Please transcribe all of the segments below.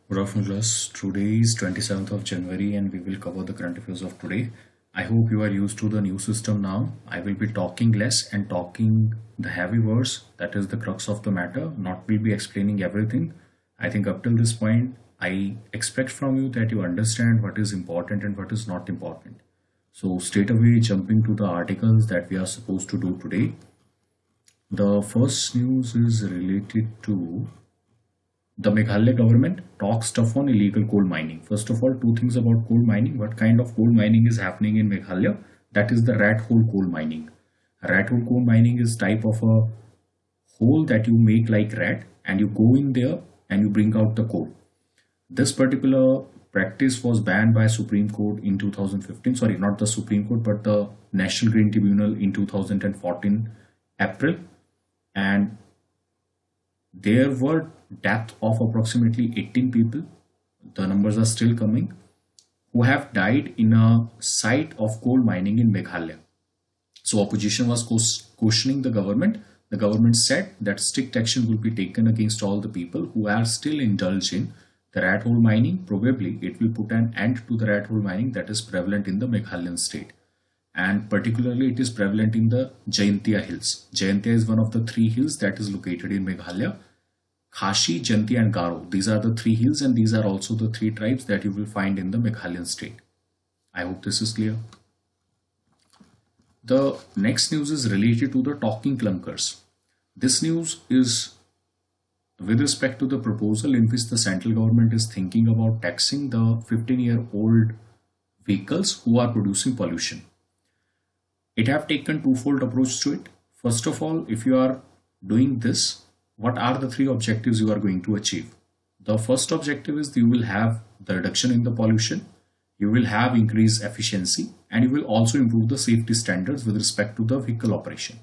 Good afternoon, class. Today is 27th of January and we will cover the current affairs of today. I hope you are used to the new system now. I will be talking less and talking the heavy words. That is the crux of the matter. Not will be explaining everything. I think up till this point, I expect from you that you understand what is important and what is not important. So straight away jumping to the articles that we are supposed to do today. The first news is related to the Meghalaya government talks tough on illegal coal mining. First of all, two things about coal mining. What kind of coal mining is happening in Meghalaya? That is the rat hole coal mining. Rat hole coal mining is type of a hole that you make like rat and you go in there and you bring out the coal. This particular practice was banned by Supreme Court in 2015. Sorry, not the Supreme Court, but the National Green Tribunal in 2014 April. And there were death of approximately 18 people. The numbers are still coming who have died in a site of coal mining in Meghalaya. So opposition was questioning the government. The government said that strict action will be taken against all the people who are still indulged in the rat hole mining. Probably it will put an end to the rat hole mining that is prevalent in the Meghalayan state. And particularly it is prevalent in the Jaintia hills. Jaintia is one of the three hills that is located in Meghalaya. Khashi, Jaintia and Garo. These are the three hills and these are also the three tribes that you will find in the Meghalayan state. I hope this is clear. The next news is related to the talking clunkers. This news is with respect to the proposal in which the central government is thinking about taxing the 15-year-old vehicles who are producing pollution. It have taken twofold approach to it. First of all, if you are doing this, what are the three objectives you are going to achieve? The first objective is you will have the reduction in the pollution, you will have increased efficiency, and you will also improve the safety standards with respect to the vehicle operation.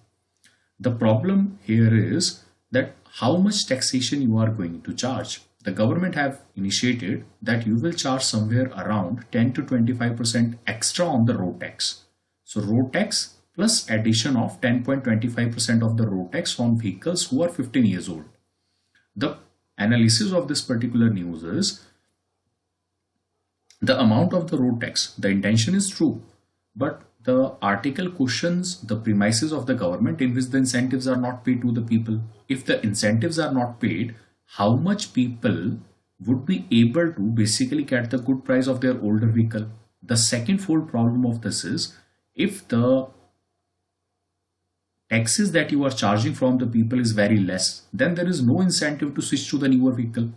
The problem here is that how much taxation you are going to charge. The government have initiated that you will charge somewhere around 10 to 25% extra on the road tax. So road tax plus addition of 10.25% of the road tax on vehicles who are 15 years old. The analysis of this particular news is the amount of the road tax. The intention is true, but the article questions the premises of the government in which the incentives are not paid to the people. If the incentives are not paid, how much people would be able to basically get the good price of their older vehicle? The second fold problem of this is if the taxes that you are charging from the people is very less, then there is no incentive to switch to the newer vehicle.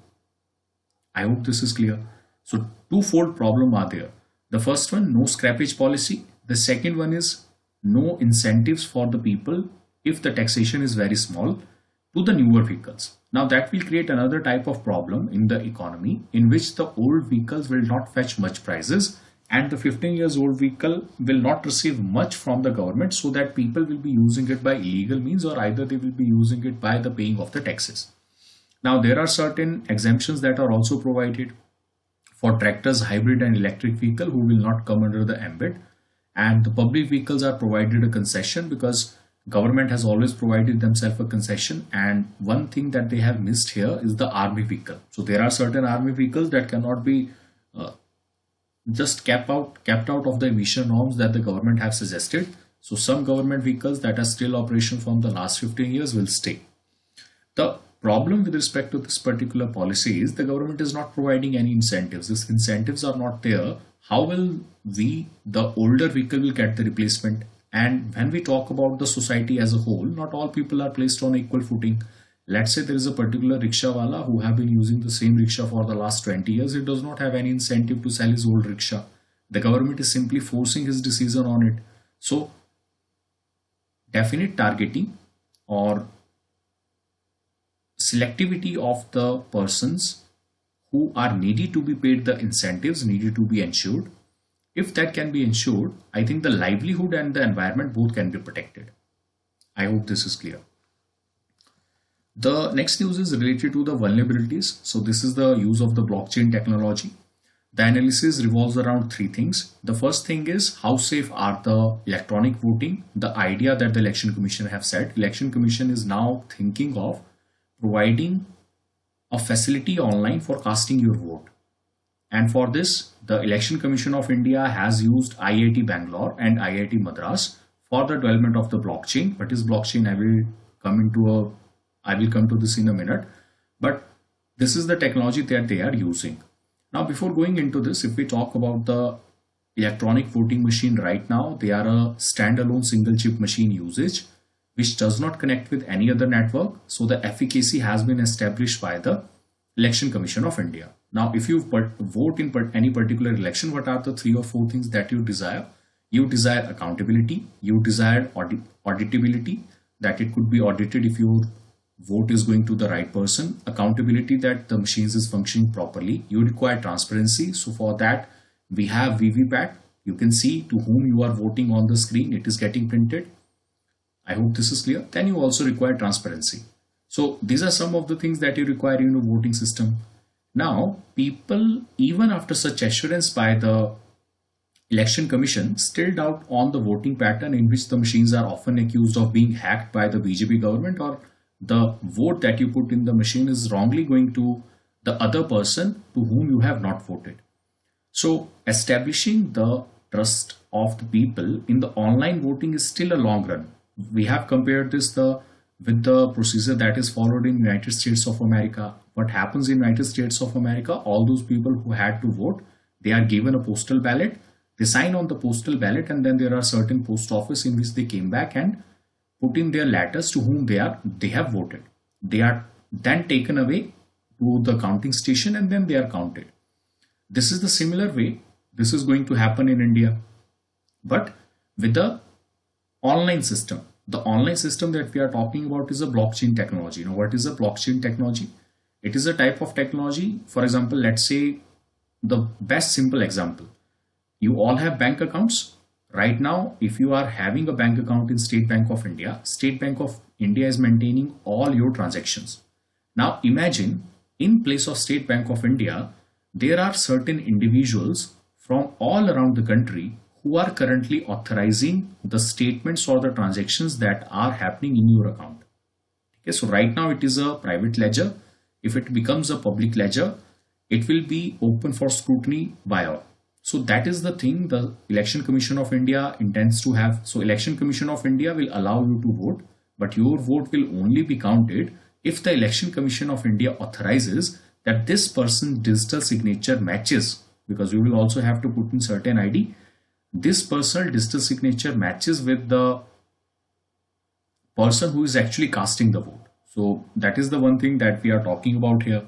I hope this is clear. So twofold problem are there. The first one, no scrappage policy. The second one is no incentives for the people if the taxation is very small to the newer vehicles. Now that will create another type of problem in the economy in which the old vehicles will not fetch much prices and the 15 years old vehicle will not receive much from the government, so that people will be using it by illegal means or either they will be using it by the paying of the taxes. Now there are certain exemptions that are also provided for tractors, hybrid and electric vehicle who will not come under the ambit, and the public vehicles are provided a concession because government has always provided themselves a concession. And one thing that they have missed here is the army vehicle. So there are certain army vehicles that cannot be just kept out of the emission norms that the government have suggested. So some government vehicles that are still operation from the last 15 years will stay. The problem with respect to this particular policy is the government is not providing any incentives. These incentives are not there. How will the older vehicle will get the replacement? And when we talk about the society as a whole, not all people are placed on equal footing. Let's say there is a particular rickshawala who have been using the same rickshaw for the last 20 years. He does not have any incentive to sell his old rickshaw. The government is simply forcing his decision on it. So definite targeting or selectivity of the persons who are needy to be paid the incentives needed to be ensured. If that can be ensured, I think the livelihood and the environment both can be protected. I hope this is clear. The next news is related to the vulnerabilities. So this is the use of the blockchain technology. The analysis revolves around three things. The first thing is how safe are the electronic voting? The idea that the Election Commission have said, Election Commission is now thinking of providing a facility online for casting your vote. And for this, the Election Commission of India has used IIT Bangalore and IIT Madras for the development of the blockchain. What is blockchain? I will come to this in a minute. But this is the technology that they are using. Now, before going into this, if we talk about the electronic voting machine right now, they are a standalone single chip machine usage, which does not connect with any other network. So the efficacy has been established by the Election Commission of India. Now, if you vote in any particular election, what are the 3 or 4 things that you desire? You desire accountability, you desire auditability, that it could be audited if your vote is going to the right person, accountability that the machines is functioning properly. You require transparency. So for that, we have VVPAT. You can see to whom you are voting on the screen. It is getting printed. I hope this is clear. Then you also require transparency. So these are some of the things that you require in a voting system. Now, people, even after such assurance by the Election Commission, still doubt on the voting pattern, in which the machines are often accused of being hacked by the BJP government, or the vote that you put in the machine is wrongly going to the other person to whom you have not voted. So establishing the trust of the people in the online voting is still a long run. We have compared this with the procedure that is followed in United States of America. What happens in United States of America, all those people who had to vote, they are given a postal ballot, they sign on the postal ballot, and then there are certain post office in which they came back and put in their letters to whom they have voted. They are then taken away to the counting station and then they are counted. This is the similar way this is going to happen in India, but with the online system. The online system that we are talking about is a blockchain technology. Now, what is a blockchain technology? It is a type of technology. For example, let's say the best simple example. You all have bank accounts. Right now, if you are having a bank account in State Bank of India, State Bank of India is maintaining all your transactions. Now imagine, in place of State Bank of India, there are certain individuals from all around the country who are currently authorizing the statements or the transactions that are happening in your account. Okay, so right now it is a private ledger. If it becomes a public ledger, it will be open for scrutiny by all. So that is the thing the Election Commission of India intends to have. So Election Commission of India will allow you to vote, but your vote will only be counted if the Election Commission of India authorizes that this person's digital signature matches, because you will also have to put in certain ID. This personal digital signature matches with the person who is actually casting the vote. So that is the one thing that we are talking about here.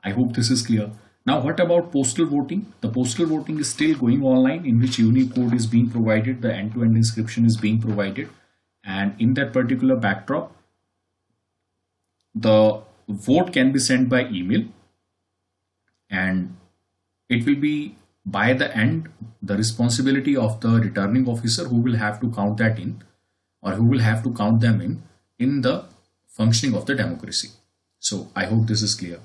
I hope this is clear. Now, what about postal voting? The postal voting is still going online, in which Unicode is being provided, the end-to-end inscription is being provided, and in that particular backdrop, the vote can be sent by email, and it will be by the end the responsibility of the returning officer who will have to count that in, or who will have to count them in the functioning of the democracy. So I hope this is clear.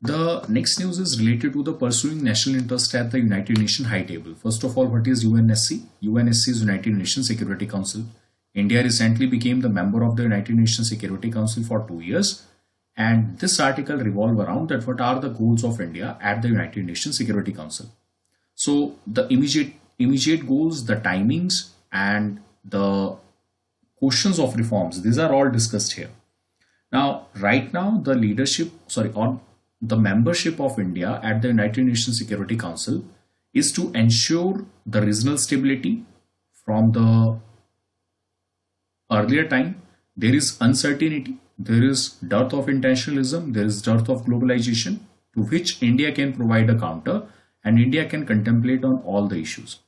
The next news is related to the pursuing national interest at the United Nations High Table. First of all, what is UNSC? UNSC is United Nations Security Council. India recently became the member of the United Nations Security Council for 2 years. And this article revolves around that what are the goals of India at the United Nations Security Council. So the immediate goals, the timings, and the questions of reforms, these are all discussed here. Now, right now, the membership of India at the United Nations Security Council is to ensure the regional stability. From the earlier time, there is uncertainty, there is dearth of internationalism, there is dearth of globalization, to which India can provide a counter, and India can contemplate on all the issues.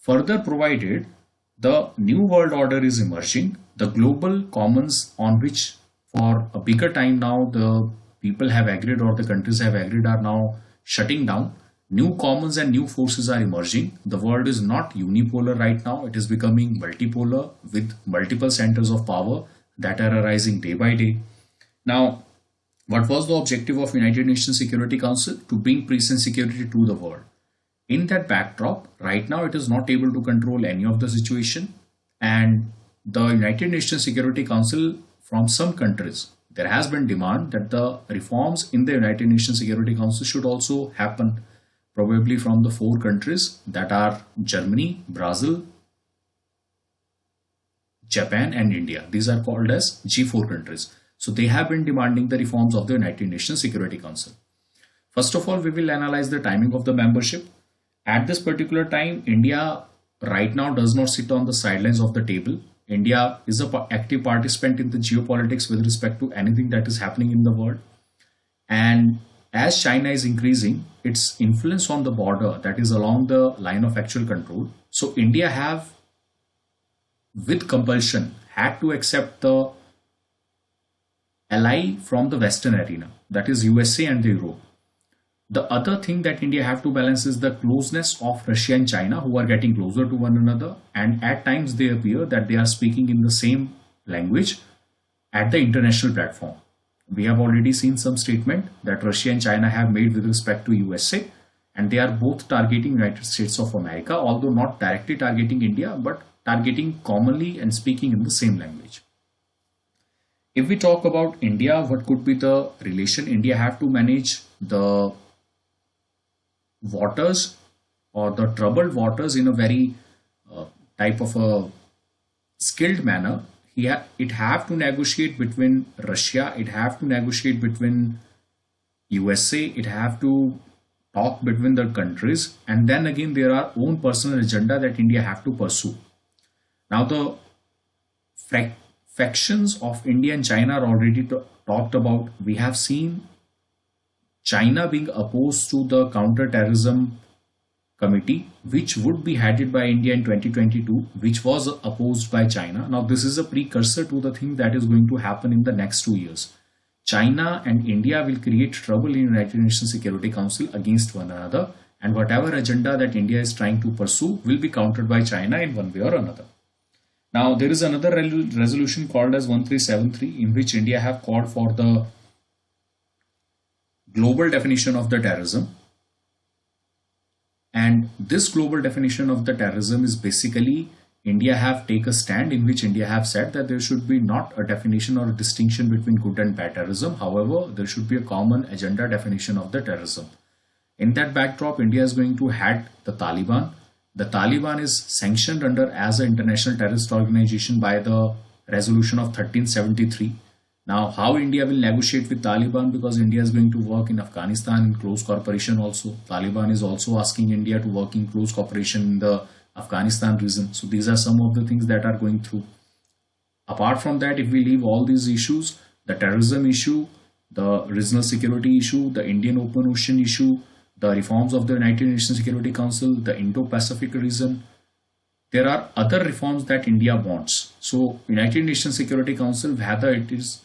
Further, provided the new world order is emerging, the global commons on which for a bigger time now the people have agreed or the countries have agreed are now shutting down. New commons and new forces are emerging. The world is not unipolar right now. It is becoming multipolar with multiple centers of power that are arising day by day. Now, what was the objective of United Nations Security Council? To bring peace and security to the world. In that backdrop, right now it is not able to control any of the situation, and the United Nations Security Council from some countries, there has been demand that the reforms in the United Nations Security Council should also happen, probably from the four countries that are Germany, Brazil, Japan, and India. These are called as G4 countries. So they have been demanding the reforms of the United Nations Security Council. First of all, we will analyze the timing of the membership. At this particular time, India right now does not sit on the sidelines of the table. India is an active participant in the geopolitics with respect to anything that is happening in the world. And as China is increasing its influence on the border, that is along the line of actual control, so India have, with compulsion, had to accept the ally from the Western arena, that is USA and the Europe. The other thing that India have to balance is the closeness of Russia and China, who are getting closer to one another, and at times they appear that they are speaking in the same language at the international platform. We have already seen some statement that Russia and China have made with respect to USA, and they are both targeting United States of America, although not directly targeting India, but targeting commonly and speaking in the same language. If we talk about India, what could be the relation? India have to manage the waters or the troubled waters in a very type of a skilled manner. It have to negotiate between Russia, it have to negotiate between USA, it have to talk between the countries, and then again there are own personal agenda that India have to pursue. Now the factions of India and China are already talked about. We have seen China being opposed to the counter-terrorism committee, which would be headed by India in 2022, which was opposed by China. Now, this is a precursor to the thing that is going to happen in the next 2 years. China and India will create trouble in United Nations Security Council against one another, and whatever agenda that India is trying to pursue will be countered by China in one way or another. Now, there is another resolution called as 1373, in which India have called for the global definition of the terrorism. And this global definition of the terrorism is basically India have taken a stand in which India have said that there should be not a definition or a distinction between good and bad terrorism. However, there should be a common agenda definition of the terrorism. In that backdrop, India is going to head the Taliban. The Taliban is sanctioned under as an international terrorist organization by the resolution of 1373. Now, how India will negotiate with Taliban, because India is going to work in Afghanistan in close cooperation also. Taliban is also asking India to work in close cooperation in the Afghanistan region. So these are some of the things that are going through. Apart from that, if we leave all these issues, the terrorism issue, the regional security issue, the Indian Open Ocean issue, the reforms of the United Nations Security Council, the Indo-Pacific region, there are other reforms that India wants. So United Nations Security Council, whether it is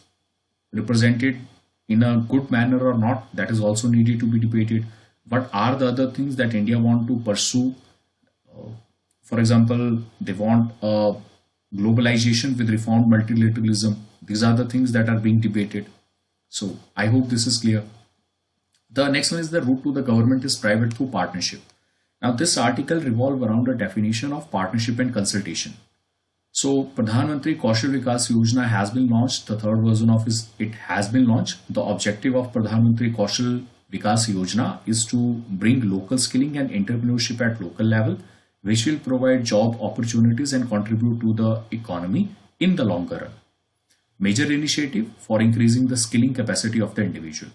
represented in a good manner or not, that is also needed to be debated. What are the other things that India want to pursue? For example, they want a globalization with reformed multilateralism. These are the things that are being debated. So I hope this is clear. The next one is the route to the government is private through partnership. Now this article revolves around a definition of partnership and consultation. So Pradhan Mantri Kaushal Vikas Yojana has been launched. The third version of it has been launched. The objective of Pradhan Mantri Kaushal Vikas Yojana is to bring local skilling and entrepreneurship at local level, which will provide job opportunities and contribute to the economy in the longer run. Major initiative for increasing the skilling capacity of the individual.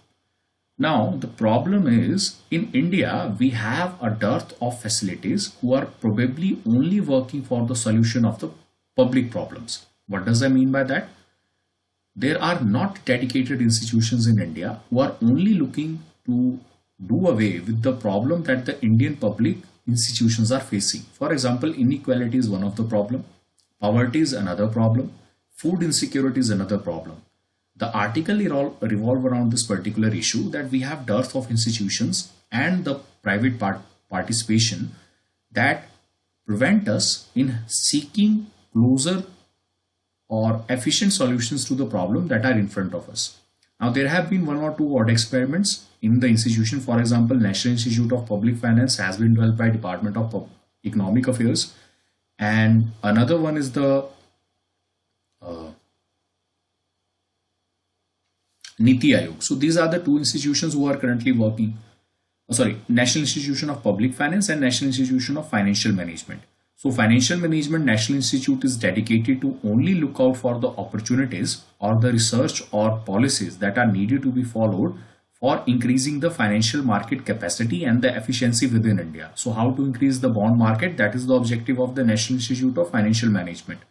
Now, the problem is in India, we have a dearth of facilities who are probably only working for the solution of the public problems. What does I mean by that? There are not dedicated institutions in India who are only looking to do away with the problem that the Indian public institutions are facing. For example, inequality is one of the problem, poverty is another problem, food insecurity is another problem. The article revolve around this particular issue, that we have dearth of institutions and the private participation that prevent us in seeking closer or efficient solutions to the problem that are in front of us. Now, there have been one or two odd experiments in the institution. For example, National Institute of Public Finance has been developed by Department of Economic Affairs, and another one is the Niti Aayog. So these are the two institutions who are currently working. National Institution of Public Finance and National Institution of Financial Management. So Financial Management National Institute is dedicated to only look out for the opportunities or the research or policies that are needed to be followed for increasing the financial market capacity and the efficiency within India. So how to increase the bond market? That is the objective of the National Institute of Financial Management.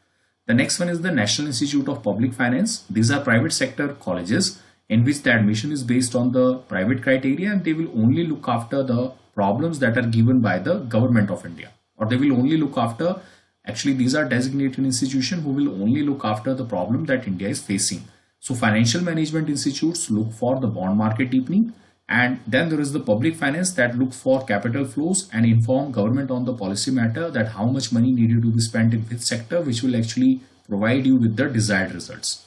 The next one is the National Institute of Public Finance. These are private sector colleges in which the admission is based on the private criteria, and they will only look after the problems that are given by the government of India, or they will only look after, actually these are designated institutions who will only look after the problem that India is facing. So financial management institutes look for the bond market deepening, and then there is the public finance that looks for capital flows and inform government on the policy matter, that how much money needed to be spent in which sector, which will actually provide you with the desired results.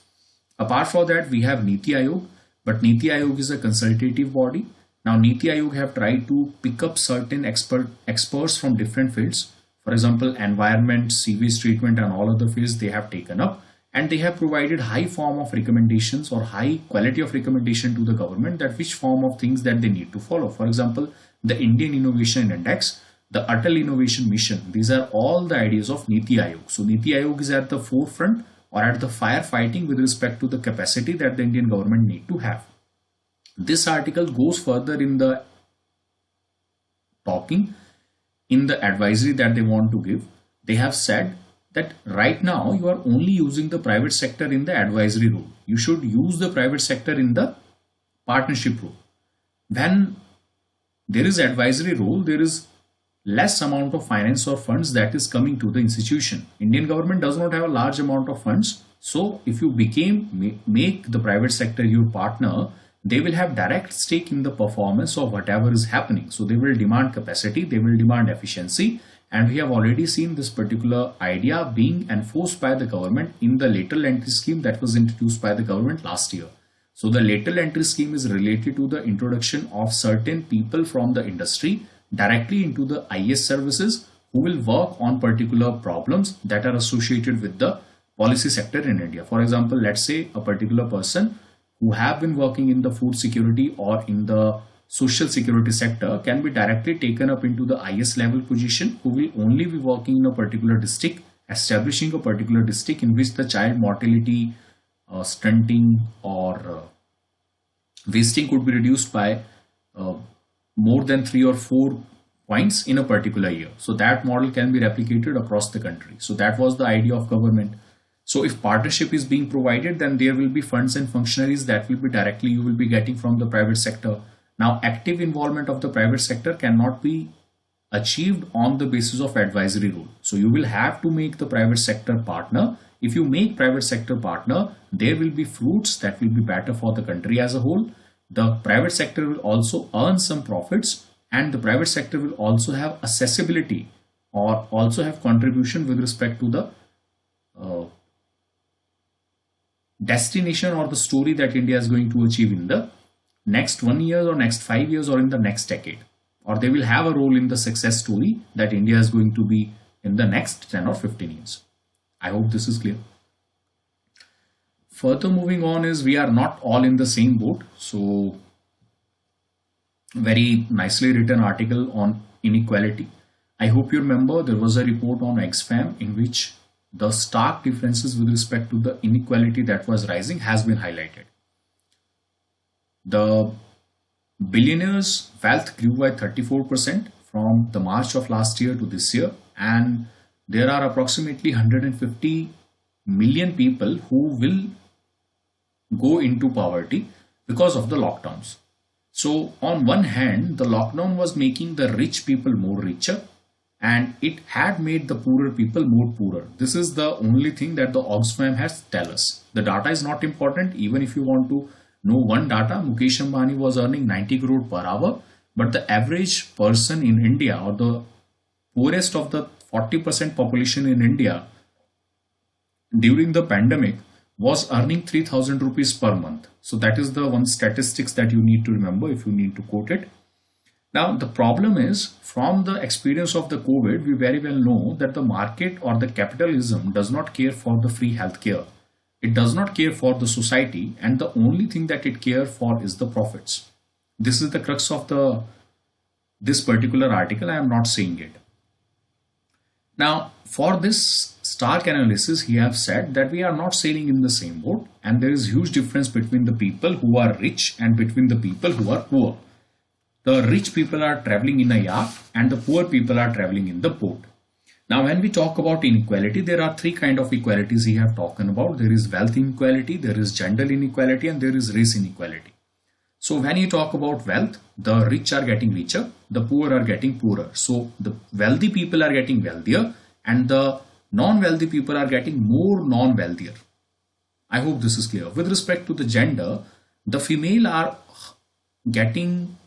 Apart from that, we have Niti Aayog, but Niti Aayog is a consultative body. Now, Niti Aayog have tried to pick up certain experts from different fields. For example, environment, sewage treatment, and all other fields they have taken up, and they have provided high form of recommendations or high quality of recommendation to the government, that which form of things that they need to follow. For example, the Indian Innovation Index, the Atal Innovation Mission. These are all the ideas of Niti Aayog. So Niti Aayog is at the forefront or at the firefighting with respect to the capacity that the Indian government need to have. This article goes further in the talking, in the advisory that they want to give. They have said that right now you are only using the private sector in the advisory role. You should use the private sector in the partnership role. When there is advisory role, there is less amount of finance or funds that is coming to the institution. Indian government does not have a large amount of funds. So if you make the private sector your partner, they will have direct stake in the performance of whatever is happening. So they will demand capacity, they will demand efficiency, and we have already seen this particular idea being enforced by the government in the lateral entry scheme that was introduced by the government last year. So the lateral entry scheme is related to the introduction of certain people from the industry directly into the IS services, who will work on particular problems that are associated with the policy sector in India. For example, let's say a particular person who have been working in the food security or in the social security sector can be directly taken up into the IS level position, who will only be working in a particular district, establishing a particular district in which the child mortality, stunting or wasting could be reduced by more than 3 or 4 points in a particular year. So that model can be replicated across the country. So that was the idea of government. So if partnership is being provided, then there will be funds and functionaries that will be directly you will be getting from the private sector. Now, active involvement of the private sector cannot be achieved on the basis of advisory role. So you will have to make the private sector partner. If you make private sector partner, there will be fruits that will be better for the country as a whole. The private sector will also earn some profits, and the private sector will also have accessibility or also have contribution with respect to the destination or the story that India is going to achieve in the next 1 year or next 5 years or in the next decade, or they will have a role in the success story that India is going to be in the next 10 or 15 years. I hope this is clear. Further moving on is, we are not all in the same boat. So very nicely written article on inequality. I hope you remember there was a report on Oxfam in which the stark differences with respect to the inequality that was rising has been highlighted. The billionaires' wealth grew by 34% from the March of last year to this year, and there are approximately 150 million people who will go into poverty because of the lockdowns. So on one hand, the lockdown was making the rich people more richer, and it had made the poorer people more poorer. This is the only thing that the Oxfam has tell us. The data is not important. Even if you want to know one data, Mukesh Ambani was earning 90 crore per hour, but the average person in India, or the poorest of the 40% population in India during the pandemic, was earning 3,000 rupees per month. So that is the one statistics that you need to remember if you need to quote it. Now, the problem is, from the experience of the COVID, we very well know that the market or the capitalism does not care for the free healthcare. It does not care for the society, and the only thing that it cares for is the profits. This is the crux of the this particular article. I am not saying it. Now, for this Stark analysis, he have said that we are not sailing in the same boat, and there is huge difference between the people who are rich and between the people who are poor. The rich people are traveling in a yacht, and the poor people are traveling in the boat. Now, when we talk about inequality, there are three kind of equalities he have talked about. There is wealth inequality, there is gender inequality, and there is race inequality. So when you talk about wealth, the rich are getting richer, the poor are getting poorer. So the wealthy people are getting wealthier, and the non-wealthy people are getting more non-wealthier. I hope this is clear. With respect to the gender, the female are getting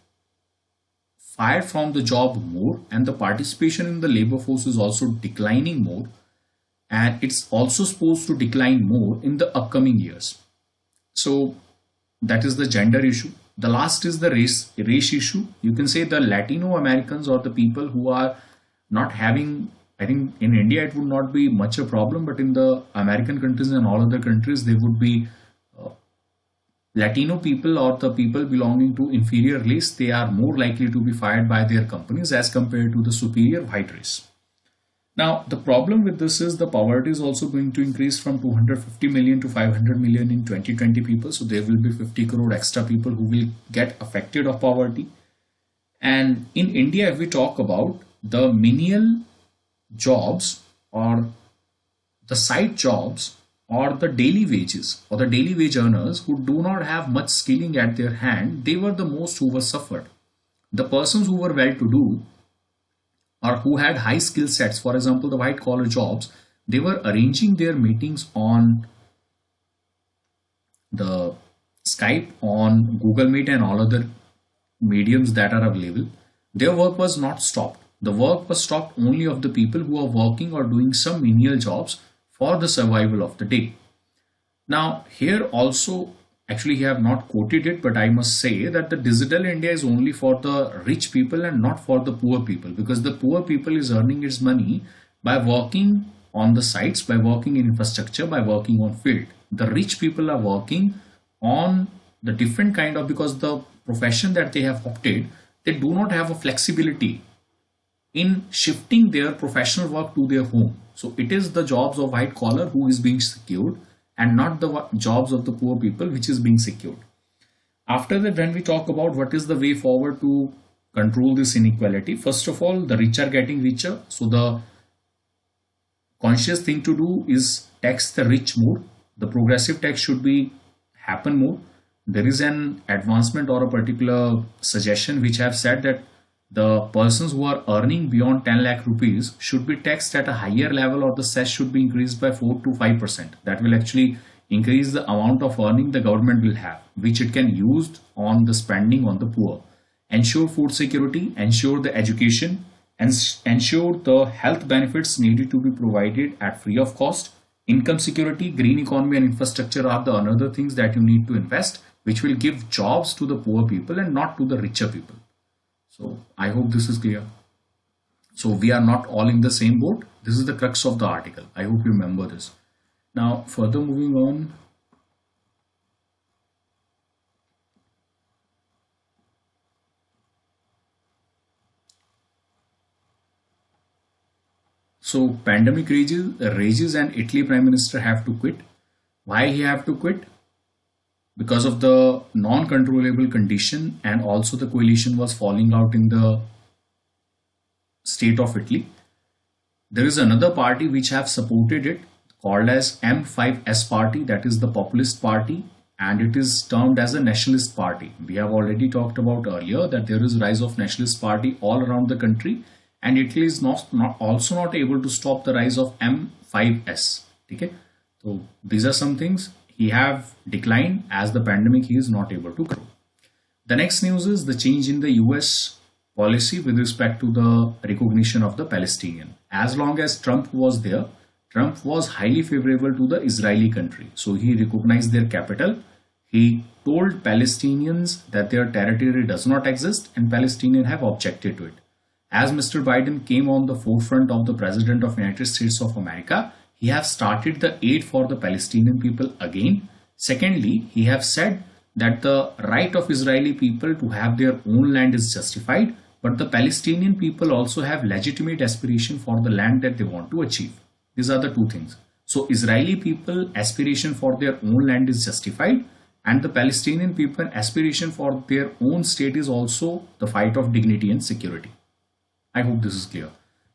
fired from the job more, and the participation in the labor force is also declining more, and it's also supposed to decline more in the upcoming years. So that is the gender issue. The last is the race issue. You can say the Latino Americans, or the people who are not having, I think in India it would not be much a problem, but in the American countries and all other countries there would be Latino people, or the people belonging to inferior race, they are more likely to be fired by their companies as compared to the superior white race. Now, the problem with this is the poverty is also going to increase from 250 million to 500 million in 2020 people. So there will be 50 crore extra people who will get affected of poverty. And in India, if we talk about the menial jobs, or the side jobs, or the daily wages, or the daily wage earners who do not have much skilling at their hand, they were the most who were suffered. The persons who were well to do, or who had high skill sets, for example, the white collar jobs, they were arranging their meetings on the Skype, on Google Meet, and all other mediums that are available. Their work was not stopped. The work was stopped only of the people who are working or doing some menial jobs for the survival of the day. Now, here also, actually, I have not quoted it, but I must say that the digital India is only for the rich people and not for the poor people, because the poor people is earning its money by working on the sites, by working in infrastructure, by working on field. The rich people are working on the different kind of, because the profession that they have opted, they do not have a flexibility in shifting their professional work to their home. So it is the jobs of white collar who is being secured, and not the jobs of the poor people which is being secured. After that, when we talk about what is the way forward to control this inequality, first of all, the rich are getting richer. So the conscious thing to do is tax the rich more. The progressive tax should be happen more. There is an advancement or a particular suggestion which have said that the persons who are earning beyond 10 lakh rupees should be taxed at a higher level, or the cess should be increased by 4 to 5%. That will actually increase the amount of earning the government will have, which it can use on the spending on the poor. Ensure food security, ensure the education, and ensure the health benefits needed to be provided at free of cost. Income security, green economy, and infrastructure are the another things that you need to invest, which will give jobs to the poor people and not to the richer people. So I hope this is clear. So we are not all in the same boat. This is the crux of the article. I hope you remember this. Now, further moving on. So pandemic rages and Italy Prime Minister have to quit. Why he have to quit? Because of the non-controllable condition, and also the coalition was falling out in the state of Italy. There is another party which have supported it, called as M5S party, that is the populist party, and it is termed as a nationalist party. We have already talked about earlier that there is rise of nationalist party all around the country, and Italy is also not able to stop the rise of M5S. Okay, so these are some things. He have declined as the pandemic he is not able to control. The next news is the change in the US policy with respect to the recognition of the Palestinian. As long as Trump was there, Trump was highly favorable to the Israeli country. So he recognized their capital. He told Palestinians that their territory does not exist, and Palestinians have objected to it. As Mr. Biden came on the forefront of the President of United States of America, he have started the aid for the Palestinian people again. Secondly, he have said that the right of Israeli people to have their own land is justified, but the Palestinian people also have legitimate aspiration for the land that they want to achieve. These are the two things. So Israeli people aspiration for their own land is justified, and the Palestinian people aspiration for their own state is also the fight of dignity and security. I hope this is clear.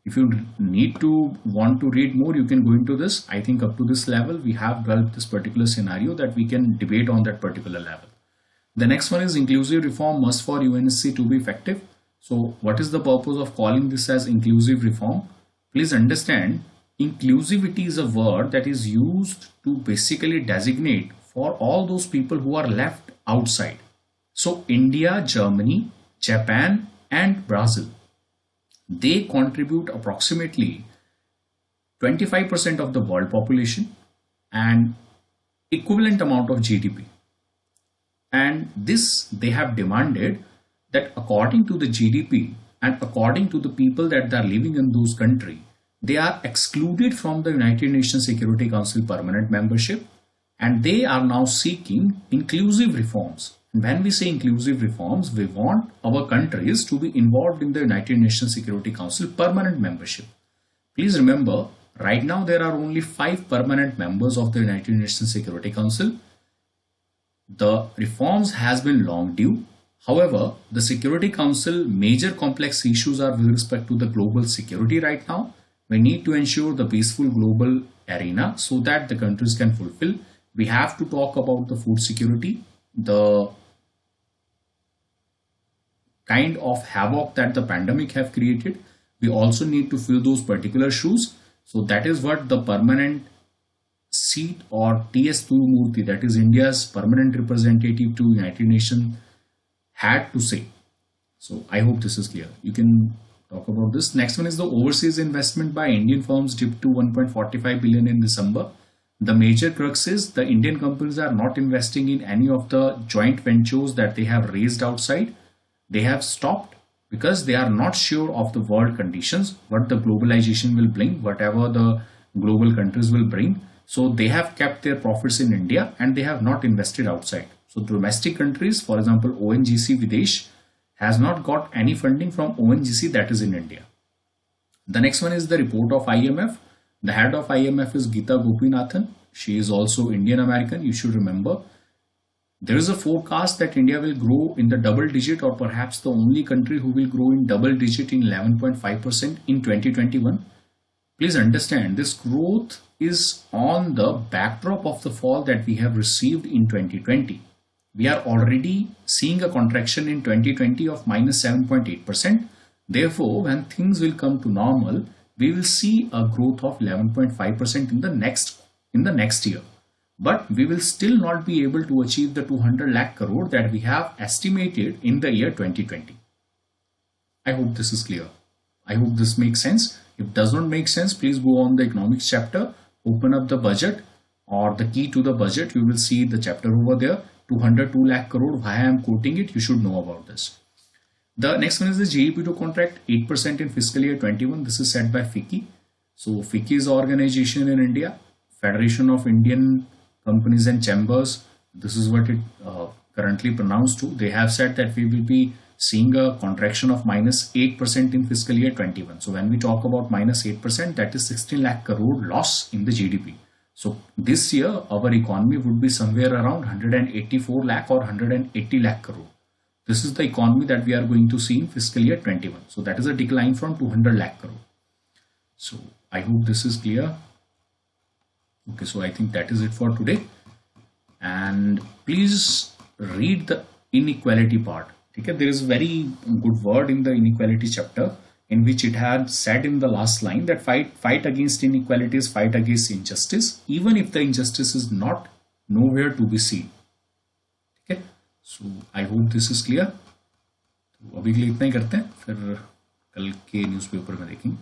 If you need to want to read more, you can go into this. I think up to this level, we have developed this particular scenario that we can debate on that particular level. The next one is inclusive reform must for UNSC to be effective. So what is the purpose of calling this as inclusive reform? Please understand, inclusivity is a word that is used to basically designate for all those people who are left outside. So India, Germany, Japan, and Brazil, they contribute approximately 25% of the world population and equivalent amount of GDP. And this they have demanded that according to the GDP and according to the people that are living in those countries, they are excluded from the United Nations Security Council permanent membership, and they are now seeking inclusive reforms. And when we say inclusive reforms, we want our countries to be involved in the United Nations Security Council permanent membership. Please remember, right now there are only 5 permanent members of the United Nations Security Council. The reforms has been long due. However, the Security Council major complex issues are with respect to the global security right now. We need to ensure the peaceful global arena so that the countries can fulfill. We have to talk about the food security, the kind of havoc that the pandemic have created. We also need to fill those particular shoes. So that is what the permanent seat or T.S. Murthy, that is India's permanent representative to United Nations, had to say. So I hope this is clear. You can talk about this. Next one is the overseas investment by Indian firms dipped to 1.45 billion in December. The major crux is the Indian companies are not investing in any of the joint ventures that they have raised outside. They have stopped because they are not sure of the world conditions, what the globalization will bring, whatever the global countries will bring. So they have kept their profits in India and they have not invested outside. So domestic countries, for example, ONGC Videsh has not got any funding from ONGC that is in India. The next one is the report of IMF. The head of IMF is Geeta Gopinathan. She is also Indian American. You should remember. There is a forecast that India will grow in the double digit, or perhaps the only country who will grow in double digit in 11.5% in 2021. Please understand, this growth is on the backdrop of the fall that we have received in 2020. We are already seeing a contraction in 2020 of minus 7.8%. Therefore, when things will come to normal, we will see a growth of 11.5% in the next year. But we will still not be able to achieve the 200 lakh crore that we have estimated in the year 2020. I hope this is clear. I hope this makes sense. If it does not make sense, please go on the economics chapter, open up the budget or the key to the budget. You will see the chapter over there, 202 lakh crore. Why I am quoting it, you should know about this. The next one is the GDP to contract 8% in fiscal year 21. This is set by FICCI. So FICCI is an organization in India, Federation of Indian Companies and Chambers. This is what it currently pronounced to. They have said that we will be seeing a contraction of minus 8% in fiscal year 21. So when we talk about minus 8%, that is 16 lakh crore loss in the GDP. So this year, our economy would be somewhere around 184 lakh or 180 lakh crore. This is the economy that we are going to see in fiscal year 21. So that is a decline from 200 lakh crore. So I hope this is clear. Okay, so I think that is it for today. And please read the inequality part. Okay, there is a very good word in the inequality chapter in which it had said in the last line that fight against inequality is fight against injustice, even if the injustice is not nowhere to be seen. Okay, so I hope this is clear. तो अभी के लिए इतना ही करते हैं, फिर कल के न्यूज़पेपर में देखेंगे.